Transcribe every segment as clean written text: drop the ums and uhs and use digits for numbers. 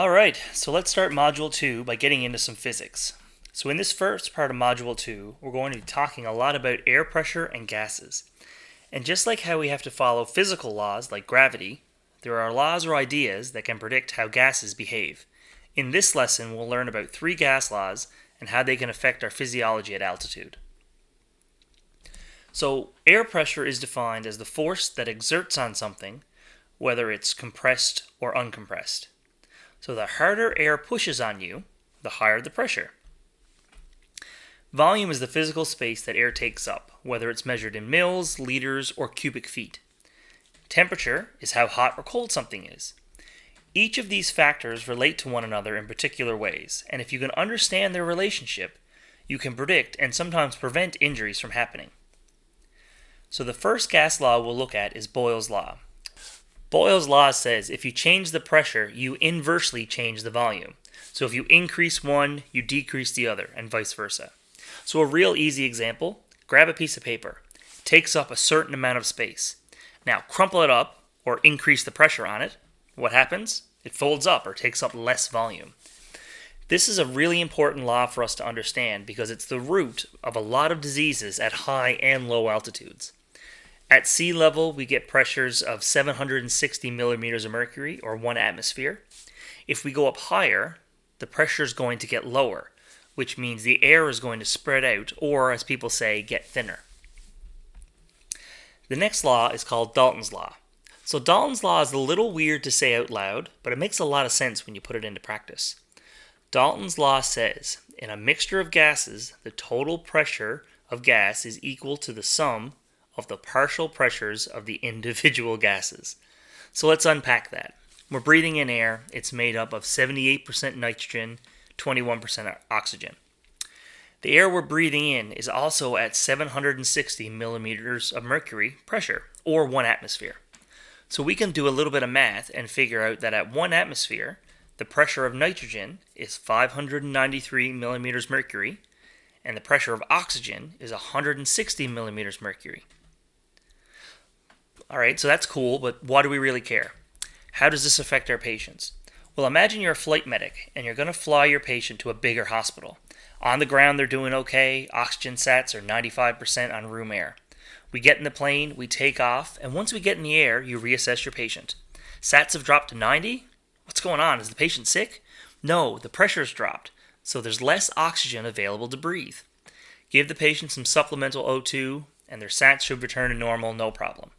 Alright, so let's start Module 2 by getting into some physics. So in this first part of Module 2, we're going to be talking a lot about air pressure and gases. And just like how we have to follow physical laws like gravity, there are laws or ideas that can predict how gases behave. In this lesson, we'll learn about 3 gas laws and how they can affect our physiology at altitude. So air pressure is defined as the force that exerts on something, whether it's compressed or uncompressed. So the harder air pushes on you, the higher the pressure. Volume is the physical space that air takes up, whether it's measured in mils, liters, or cubic feet. Temperature is how hot or cold something is. Each of these factors relate to one another in particular ways, and if you can understand their relationship, you can predict and sometimes prevent injuries from happening. So the first gas law we'll look at is Boyle's law. Boyle's law says if you change the pressure, you inversely change the volume. So if you increase one, you decrease the other, and vice versa. So a real easy example, grab a piece of paper. It takes up a certain amount of space. Now crumple it up, or increase the pressure on it. What happens? It folds up, or takes up less volume. This is a really important law for us to understand because it's the root of a lot of diseases at high and low altitudes. At sea level, we get pressures of 760 millimeters of mercury, or 1 atmosphere. If we go up higher, the pressure is going to get lower, which means the air is going to spread out, or as people say, get thinner. The next law is called Dalton's law. So Dalton's law is a little weird to say out loud, but it makes a lot of sense when you put it into practice. Dalton's law says, in a mixture of gases, the total pressure of gas is equal to the sum of the partial pressures of the individual gases. So let's unpack that. We're breathing in air. It's made up of 78% nitrogen, 21% oxygen. The air we're breathing in is also at 760 millimeters of mercury pressure, or 1 atmosphere. So we can do a little bit of math and figure out that at 1 atmosphere, the pressure of nitrogen is 593 millimeters mercury, and the pressure of oxygen is 160 millimeters mercury. Alright, so that's cool, but why do we really care? How does this affect our patients? Well, imagine you're a flight medic and you're going to fly your patient to a bigger hospital. On the ground, they're doing okay. Oxygen sats are 95% on room air. We get in the plane, we take off, and once we get in the air, you reassess your patient. Sats have dropped to 90? What's going on? Is the patient sick? No, the pressure's dropped, so there's less oxygen available to breathe. Give the patient some supplemental O2, and their sats should return to normal, no problem.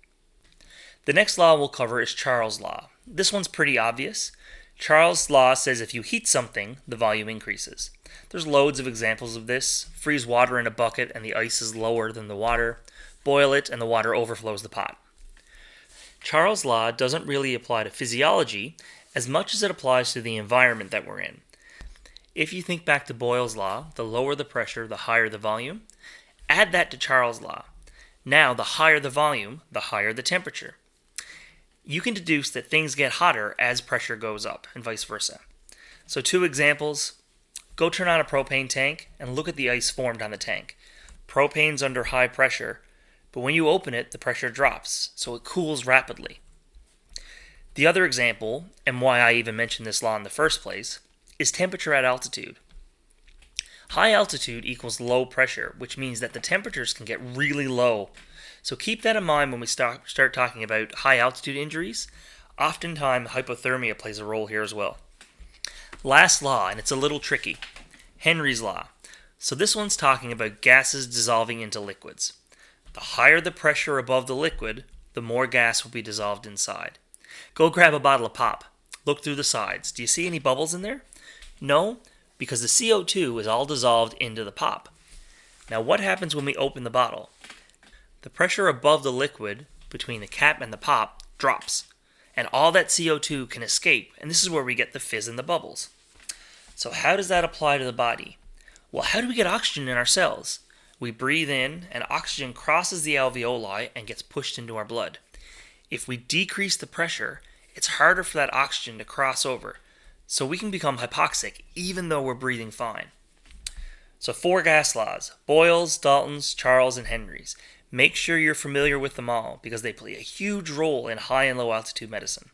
The next law we'll cover is Charles' law. This one's pretty obvious. Charles' law says if you heat something, the volume increases. There's loads of examples of this. Freeze water in a bucket and the ice is lower than the water. Boil it and the water overflows the pot. Charles' law doesn't really apply to physiology as much as it applies to the environment that we're in. If you think back to Boyle's law, the lower the pressure, the higher the volume. Add that to Charles' law. Now, the higher the volume, the higher the temperature. You can deduce that things get hotter as pressure goes up, and vice versa. So 2 examples. Go turn on a propane tank and look at the ice formed on the tank. Propane's under high pressure, but when you open it, the pressure drops, so it cools rapidly. The other example, and why I even mentioned this law in the first place, is temperature at altitude. High altitude equals low pressure, which means that the temperatures can get really low. So keep that in mind when we start talking about high altitude injuries. Oftentimes, hypothermia plays a role here as well. Last law, and it's a little tricky, Henry's law. So this one's talking about gases dissolving into liquids. The higher the pressure above the liquid, the more gas will be dissolved inside. Go grab a bottle of pop. Look through the sides. Do you see any bubbles in there? No, because the CO2 is all dissolved into the pop. Now what happens when we open the bottle? The pressure above the liquid between the cap and the pop drops, and all that CO2 can escape, and this is where we get the fizz and the bubbles. So how does that apply to the body? Well, how do we get oxygen in our cells? We breathe in, and oxygen crosses the alveoli and gets pushed into our blood. If we decrease the pressure, it's harder for that oxygen to cross over, so we can become hypoxic even though we're breathing fine. So 4 gas laws, Boyle's, Dalton's, Charles, and Henry's. Make sure you're familiar with them all because they play a huge role in high and low altitude medicine.